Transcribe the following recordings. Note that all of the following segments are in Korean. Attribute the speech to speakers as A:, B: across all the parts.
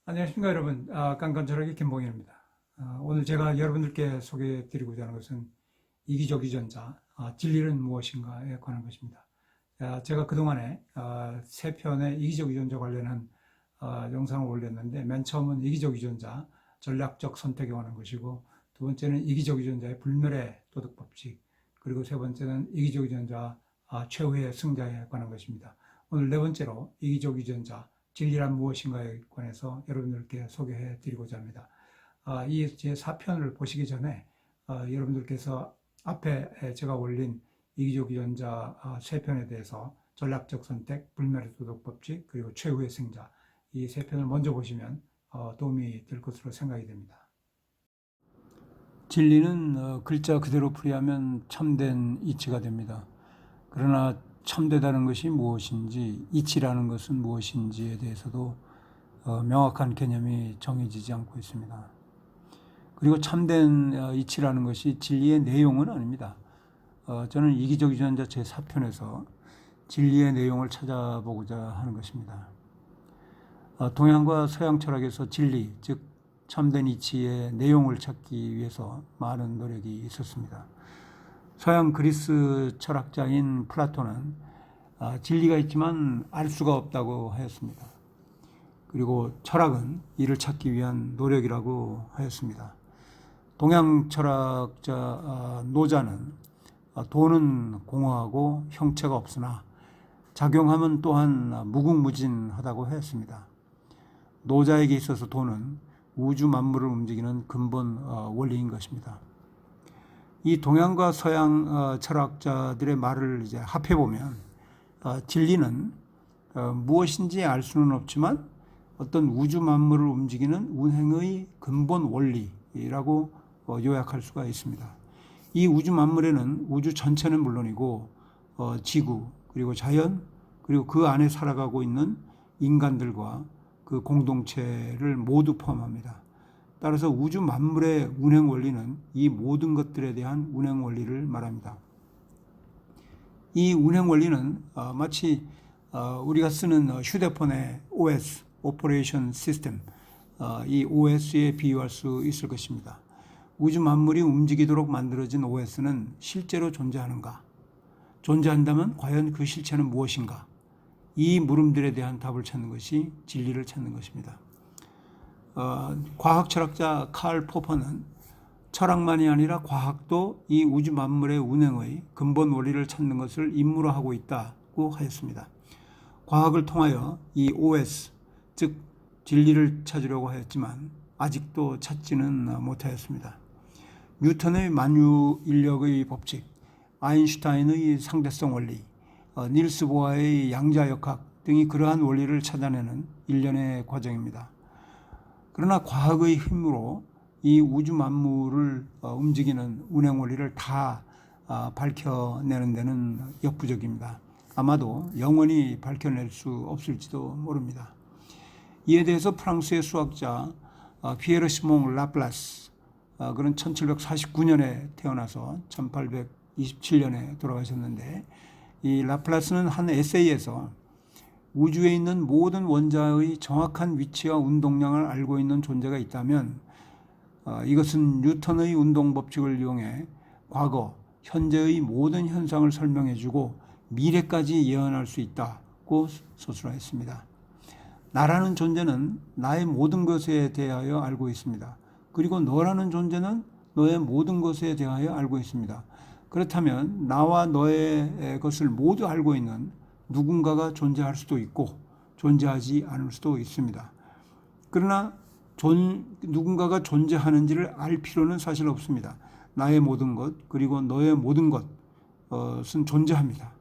A: 안녕하십니까 여러분. 깐깐철학의 김봉현입니다. 오늘 제가 여러분들께 소개해 드리고자 하는 것은 이기적 유전자, 진리는 무엇인가에 관한 것입니다. 제가 그동안에 세 편의 이기적 유전자 관련한 영상을 올렸는데, 맨 처음은 이기적 유전자 전략적 선택에 관한 것이고, 두 번째는 이기적 유전자의 불멸의 도덕 법칙, 그리고 세 번째는 이기적 유전자 최후의 승자에 관한 것입니다. 오늘 네 번째로 이기적 유전자 진리란 무엇인가에 관해서 여러분들께 소개해 드리고자 합니다. 이 제 4편을 보시기 전에 여러분들께서 앞에 제가 올린 이기적 유전자 3편에 대해서 전략적 선택, 불멸의 도덕 법칙, 그리고 최후의 승자, 이 3편을 먼저 보시면 도움이 될 것으로 생각이 됩니다. 진리는 글자 그대로 풀이하면 참된 이치가 됩니다. 그러나 참되다는 것이 무엇인지, 이치라는 것은 무엇인지에 대해서도 명확한 개념이 정해지지 않고 있습니다. 그리고 참된 이치라는 것이 진리의 내용은 아닙니다. 저는 이기적 유전자 제4편에서 진리의 내용을 찾아보고자 하는 것입니다. 동양과 서양 철학에서 진리, 즉 참된 이치의 내용을 찾기 위해서 많은 노력이 있었습니다. 서양 그리스 철학자인 플라톤은 진리가 있지만 알 수가 없다고 하였습니다. 그리고 철학은 이를 찾기 위한 노력이라고 하였습니다. 동양 철학자 노자는 돈은 공허하고 형체가 없으나 작용하면 또한 무궁무진하다고 하였습니다. 노자에게 있어서 돈은 우주 만물을 움직이는 근본 원리인 것입니다. 이 동양과 서양 철학자들의 말을 이제 합해보면 진리는 무엇인지 알 수는 없지만 어떤 우주 만물을 움직이는 운행의 근본 원리라고 요약할 수가 있습니다. 이 우주 만물에는 우주 전체는 물론이고 지구, 그리고 자연, 그리고 그 안에 살아가고 있는 인간들과 그 공동체를 모두 포함합니다. 따라서 우주 만물의 운행 원리는 이 모든 것들에 대한 운행 원리를 말합니다. 이 운행 원리는 마치 우리가 쓰는 휴대폰의 OS, Operation System, 이 OS에 비유할 수 있을 것입니다. 우주 만물이 움직이도록 만들어진 OS는 실제로 존재하는가? 존재한다면 과연 그 실체는 무엇인가? 이 물음들에 대한 답을 찾는 것이 진리를 찾는 것입니다. 과학 철학자 칼 포퍼는 철학만이 아니라 과학도 이 우주 만물의 운행의 근본 원리를 찾는 것을 임무로 있다고 하였습니다. 과학을 통하여 이 OS, 즉 진리를 찾으려고 하였지만 아직도 찾지는 못하였습니다. 뉴턴의 만유 인력의 법칙, 아인슈타인의 상대성 원리, 닐스 보아의 양자역학 등이 그러한 원리를 찾아내는 일련의 과정입니다. 그러나 과학의 힘으로 이 우주 만물을 움직이는 운행 원리를 다 밝혀내는 데는 역부족입니다. 아마도 영원히 밝혀낼 수 없을지도 모릅니다. 이에 대해서 프랑스의 수학자 피에르 시몽 라플라스, 그는 1749년에 태어나서 1827년에 돌아가셨는데, 이 라플라스는 한 에세이에서 우주에 있는 모든 원자의 정확한 위치와 운동량을 알고 있는 존재가 있다면 이것은 뉴턴의 운동 법칙을 이용해 과거, 현재의 모든 현상을 설명해주고 미래까지 예언할 수 있다고 서술하였습니다. 나라는 존재는 나의 모든 것에 대하여 알고 있습니다. 그리고 너라는 존재는 너의 모든 것에 대하여 알고 있습니다. 그렇다면 나와 너의 것을 모두 알고 있는 누군가가 존재할 수도 있고 존재하지 않을 수도 있습니다. 그러나 누군가가 존재하는지를 알 필요는 사실 없습니다. 나의 모든 것, 그리고 너의 모든 것은 존재합니다.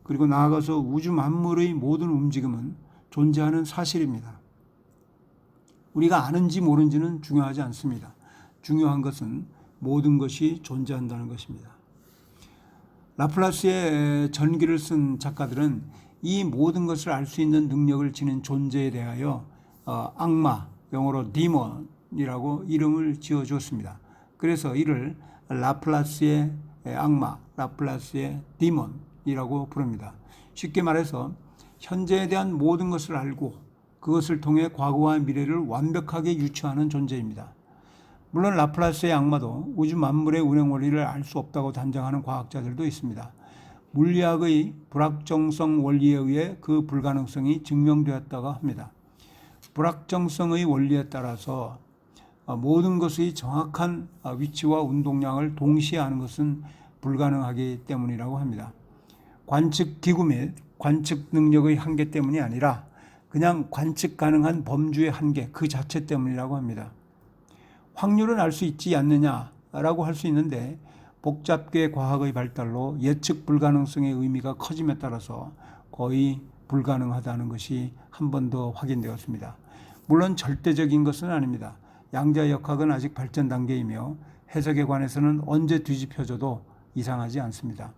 A: 그리고 나아가서 우주 만물의 모든 움직임은 존재하는 사실입니다. 우리가 아는지 모르는지는 중요하지 않습니다. 중요한 것은 모든 것이 존재한다는 것입니다. 라플라스의 전기를 쓴 작가들은 이 모든 것을 알 수 있는 능력을 지닌 존재에 대하여 악마, 영어로 디몬이라고 이름을 지어주었습니다. 그래서 이를 라플라스의 악마, 라플라스의 디몬이라고 부릅니다. 쉽게 말해서 현재에 대한 모든 것을 알고 그것을 통해 과거와 미래를 완벽하게 유추하는 존재입니다. 물론 라플라스의 악마도 우주 만물의 운행 원리를 알 수 없다고 단정하는 과학자들도 있습니다. 물리학의 불확정성 원리에 의해 그 불가능성이 증명되었다고 합니다. 불확정성의 원리에 따라서 모든 것의 정확한 위치와 운동량을 동시에 아는 것은 불가능하기 때문이라고 합니다. 관측 기구 및 관측 능력의 한계 때문이 아니라 그냥 관측 가능한 범주의 한계 그 자체 때문이라고 합니다. 확률은 알 수 있지 않느냐라고 할 수 있는데 복잡계 과학의 발달로 예측 불가능성의 의미가 커짐에 따라서 거의 불가능하다는 것이 한 번 더 확인되었습니다. 물론 절대적인 것은 아닙니다. 양자역학은 아직 발전 단계이며 해석에 관해서는 언제 뒤집혀져도 이상하지 않습니다.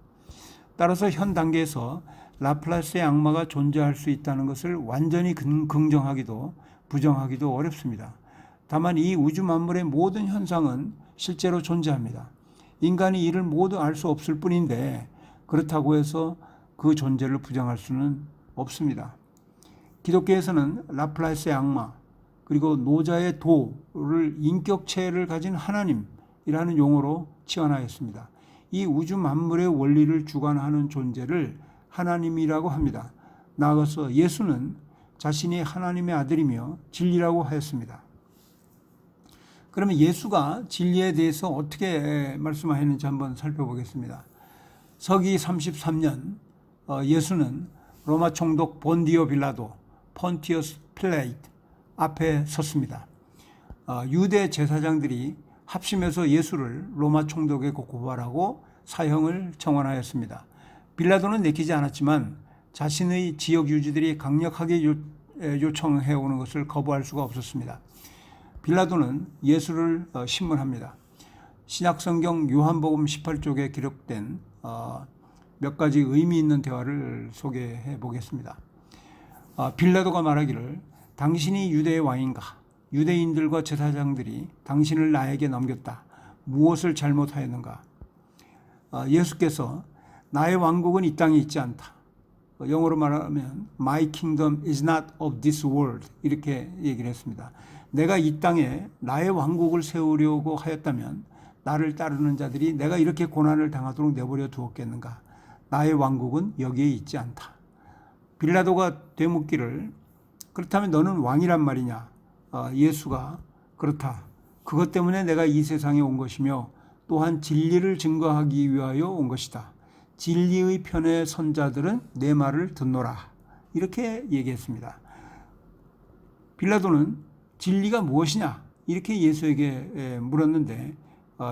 A: 따라서 현 단계에서 라플라스의 악마가 존재할 수 있다는 것을 완전히 긍정하기도 부정하기도 어렵습니다. 다만 이 우주 만물의 모든 현상은 실제로 존재합니다. 인간이 이를 모두 알 수 없을 뿐인데 그렇다고 해서 그 존재를 부정할 수는 없습니다. 기독교에서는 라플라스의 악마 그리고 노자의 도를 인격체를 가진 하나님이라는 용어로 치환하였습니다. 이 우주 만물의 원리를 주관하는 존재를 하나님이라고 합니다. 나아가서 예수는 자신이 하나님의 아들이며 진리라고 하였습니다. 그러면 예수가 진리에 대해서 어떻게 말씀하였는지 한번 살펴보겠습니다. 서기 33년 예수는 로마 총독 본디오 빌라도 폰티어스 필레이트 앞에 섰습니다. 유대 제사장들이 합심해서 예수를 로마 총독에 고발하고 사형을 청원하였습니다. 빌라도는 내키지 않았지만 자신의 지역 유지들이 강력하게 요청해오는 것을 거부할 수가 없었습니다. 빌라도는 예수를 신문합니다. 신약성경 요한복음 18쪽에 기록된 몇 가지 의미 있는 대화를 소개해 보겠습니다. 빌라도가 말하기를 당신이 유대의 왕인가? 유대인들과 제사장들이 당신을 나에게 넘겼다. 무엇을 잘못하였는가? 예수께서 나의 왕국은 이 땅에 있지 않다. 영어로 말하면 My kingdom is not of this world 이렇게 얘기를 했습니다. 내가 이 땅에 나의 왕국을 세우려고 하였다면 나를 따르는 자들이 내가 이렇게 고난을 당하도록 내버려 두었겠는가? 나의 왕국은 여기에 있지 않다. 빌라도가 되묻기를 그렇다면 너는 왕이란 말이냐? 예수가 그렇다. 그것 때문에 내가 이 세상에 온 것이며 또한 진리를 증거하기 위하여 온 것이다. 진리의 편에 선 자들은 내 말을 듣노라. 이렇게 얘기했습니다. 빌라도는 진리가 무엇이냐? 이렇게 예수에게 물었는데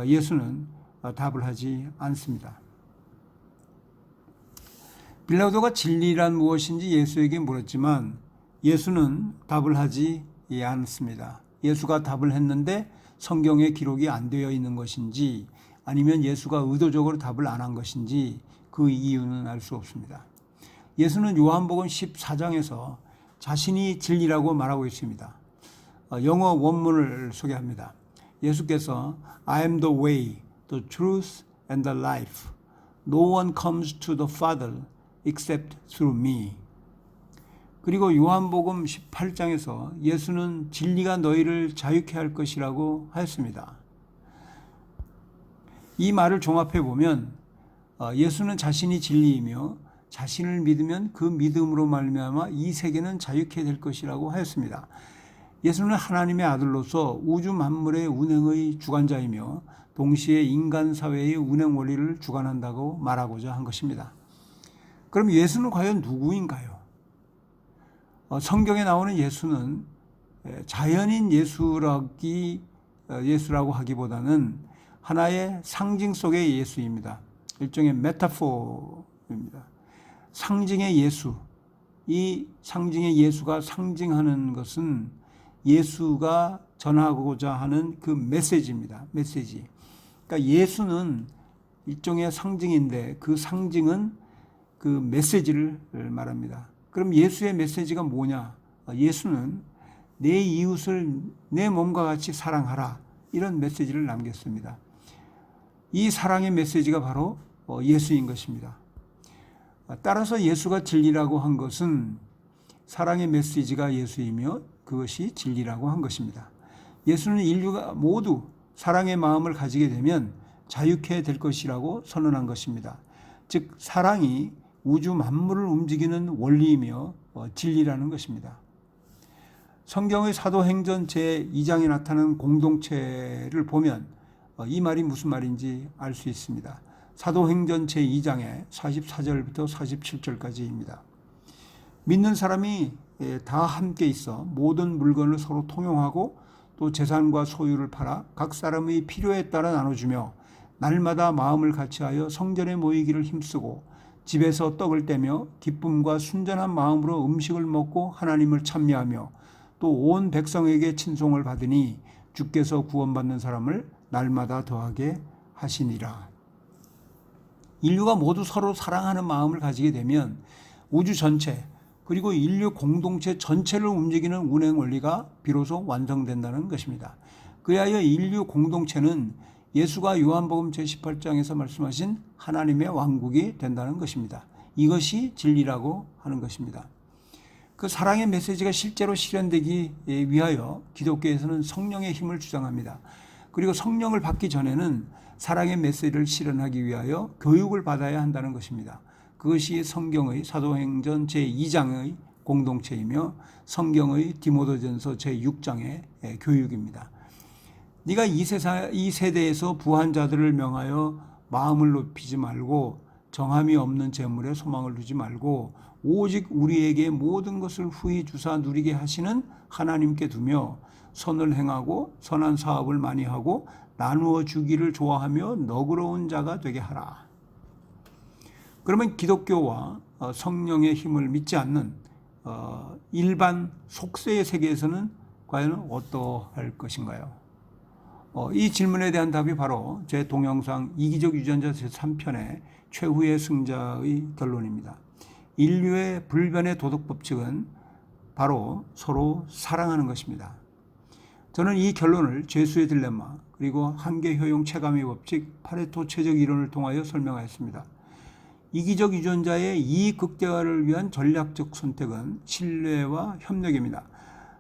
A: 예수는 답을 하지 않습니다. 빌라도가 진리란 무엇인지 예수에게 물었지만 예수는 답을 하지 않습니다. 예수가 답을 했는데 성경에 기록이 안 되어 있는 것인지 아니면 예수가 의도적으로 답을 안 한 것인지 그 이유는 알 수 없습니다. 예수는 요한복음 14장에서 자신이 진리라고 말하고 있습니다. 영어 원문을 소개합니다. 예수께서 I am the way, the truth and the life. No one comes to the Father except through me. 그리고 요한복음 18장에서 예수는 진리가 너희를 자유케 할 것이라고 하였습니다. 이 말을 종합해 보면 예수는 자신이 진리이며 자신을 믿으면 그 믿음으로 말미암아 이 세계는 자유케 될 것이라고 하였습니다. 예수는 하나님의 아들로서 우주 만물의 운행의 주관자이며 동시에 인간 사회의 운행 원리를 주관한다고 말하고자 한 것입니다. 그럼 예수는 과연 누구인가요? 성경에 나오는 예수는 자연인 예수라고 하기보다는 하나의 상징 속의 예수입니다. 일종의 메타포입니다. 상징의 예수. 이 상징의 예수가 상징하는 것은 예수가 전하고자 하는 그 메시지입니다. 메시지. 그러니까 예수는 일종의 상징인데 그 상징은 그 메시지를 말합니다. 그럼 예수의 메시지가 뭐냐? 예수는 내 이웃을 내 몸과 같이 사랑하라. 이런 메시지를 남겼습니다. 이 사랑의 메시지가 바로 예수인 것입니다. 따라서 예수가 진리라고 한 것은 사랑의 메시지가 예수이며 그것이 진리라고 한 것입니다. 예수는 인류가 모두 사랑의 마음을 가지게 되면 자유케 될 것이라고 선언한 것입니다. 즉 사랑이 우주 만물을 움직이는 원리이며 진리라는 것입니다. 성경의 사도행전 제2장에 나타나는 공동체를 보면 이 말이 무슨 말인지 알 수 있습니다. 사도행전 제2장의 44절부터 47절까지입니다. 믿는 사람이 다 함께 있어 모든 물건을 서로 통용하고 또 재산과 소유를 팔아 각 사람의 필요에 따라 나눠주며 날마다 마음을 같이하여 성전에 모이기를 힘쓰고 집에서 떡을 떼며 기쁨과 순전한 마음으로 음식을 먹고 하나님을 찬미하며 또 온 백성에게 친송을 받으니 주께서 구원받는 사람을 날마다 더하게 하시니라. 인류가 모두 서로 사랑하는 마음을 가지게 되면 우주 전체 그리고 인류 공동체 전체를 움직이는 운행 원리가 비로소 완성된다는 것입니다. 그리하여 인류 공동체는 예수가 요한복음 제18장에서 말씀하신 하나님의 왕국이 된다는 것입니다. 이것이 진리라고 하는 것입니다. 그 사랑의 메시지가 실제로 실현되기 위하여 기독교에서는 성령의 힘을 주장합니다. 그리고 성령을 받기 전에는 사랑의 메시지를 실현하기 위하여 교육을 받아야 한다는 것입니다. 그것이 성경의 사도행전 제2장의 공동체이며 성경의 디모데전서 제6장의 교육입니다. 네가 이 세대에서 부한 자들을 명하여 마음을 높이지 말고 정함이 없는 재물에 소망을 두지 말고 오직 우리에게 모든 것을 후히 주사 누리게 하시는 하나님께 두며 선을 행하고 선한 사업을 많이 하고 나누어 주기를 좋아하며 너그러운 자가 되게 하라. 그러면 기독교와 성령의 힘을 믿지 않는 일반 속세의 세계에서는 과연 어떠할 것인가요? 이 질문에 대한 답이 바로 제 동영상 이기적 유전자 제3편의 최후의 승자의 결론입니다. 인류의 불변의 도덕 법칙은 바로 서로 사랑하는 것입니다. 저는 이 결론을 죄수의 딜레마 그리고 한계 효용 체감의 법칙 파레토 최적 이론을 통하여 설명하였습니다. 이기적 유전자의 이익 극대화를 위한 전략적 선택은 신뢰와 협력입니다.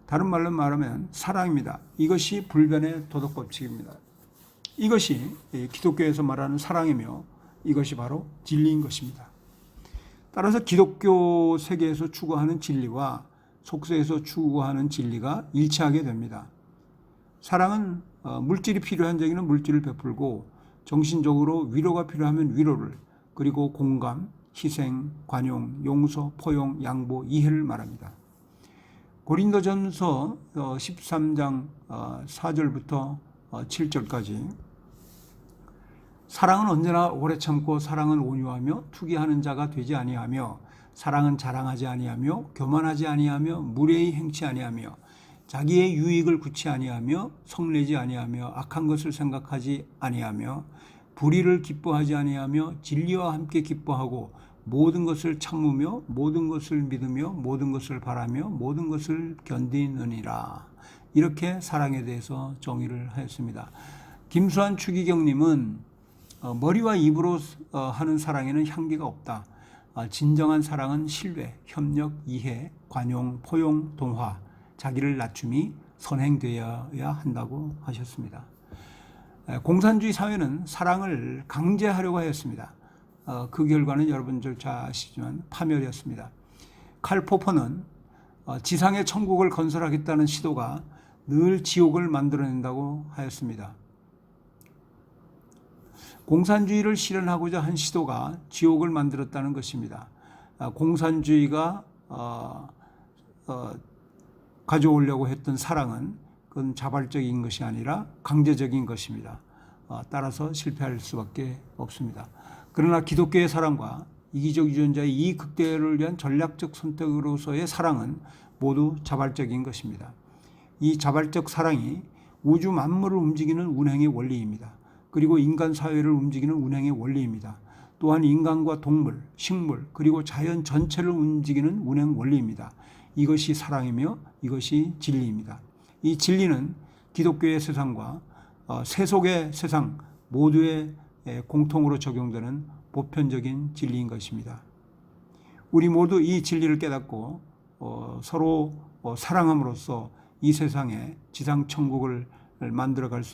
A: 다른 말로 말하면 사랑입니다. 이것이 불변의 도덕 법칙입니다. 이것이 기독교에서 말하는 사랑이며 이것이 바로 진리인 것입니다. 따라서 기독교 세계에서 추구하는 진리와 속세에서 추구하는 진리가 일치하게 됩니다. 사랑은 물질이 필요한 적에는 물질을 베풀고 정신적으로 위로가 필요하면 위로를 그리고 공감, 희생, 관용, 용서, 포용, 양보, 이해를 말합니다. 고린도전서 13장 4절부터 7절까지 사랑은 언제나 오래 참고 사랑은 온유하며 투기하는 자가 되지 아니하며 사랑은 자랑하지 아니하며 교만하지 아니하며 무례히 행치 아니하며 자기의 유익을 구치 아니하며 성내지 아니하며 악한 것을 생각하지 아니하며 불의를 기뻐하지 아니하며 진리와 함께 기뻐하고 모든 것을 참으며 모든 것을 믿으며 모든 것을 바라며 모든 것을 견디느니라. 이렇게 사랑에 대해서 정의를 하였습니다. 김수환 추기경님은 머리와 입으로 하는 사랑에는 향기가 없다. 진정한 사랑은 신뢰, 협력, 이해, 관용, 포용, 동화, 자기를 낮춤이 선행되어야 한다고 하셨습니다. 공산주의 사회는 사랑을 강제하려고 하였습니다. 그 결과는 여러분들 잘 아시지만 파멸이었습니다. 칼 포퍼는 지상의 천국을 건설하겠다는 시도가 늘 지옥을 만들어낸다고 하였습니다. 공산주의를 실현하고자 한 시도가 지옥을 만들었다는 것입니다. 공산주의가 가져오려고 했던 사랑은 그건 자발적인 것이 아니라 강제적인 것입니다. 따라서 실패할 수밖에 없습니다. 그러나 기독교의 사랑과 이기적 유전자의 이익 극대화를 위한 전략적 선택으로서의 사랑은 모두 자발적인 것입니다. 이 자발적 사랑이 우주 만물을 움직이는 운행의 원리입니다. 그리고 인간 사회를 움직이는 운행의 원리입니다. 또한 인간과 동물, 식물, 그리고 자연 전체를 움직이는 운행 원리입니다. 이것이 사랑이며 이것이 진리입니다. 이 진리는 기독교의 세상과 세속의 세상 모두에 공통으로 적용되는 보편적인 진리인 것입니다. 우리 모두 이 진리를 깨닫고 서로 사랑함으로써 이 세상에 지상 천국을 만들어 갈 수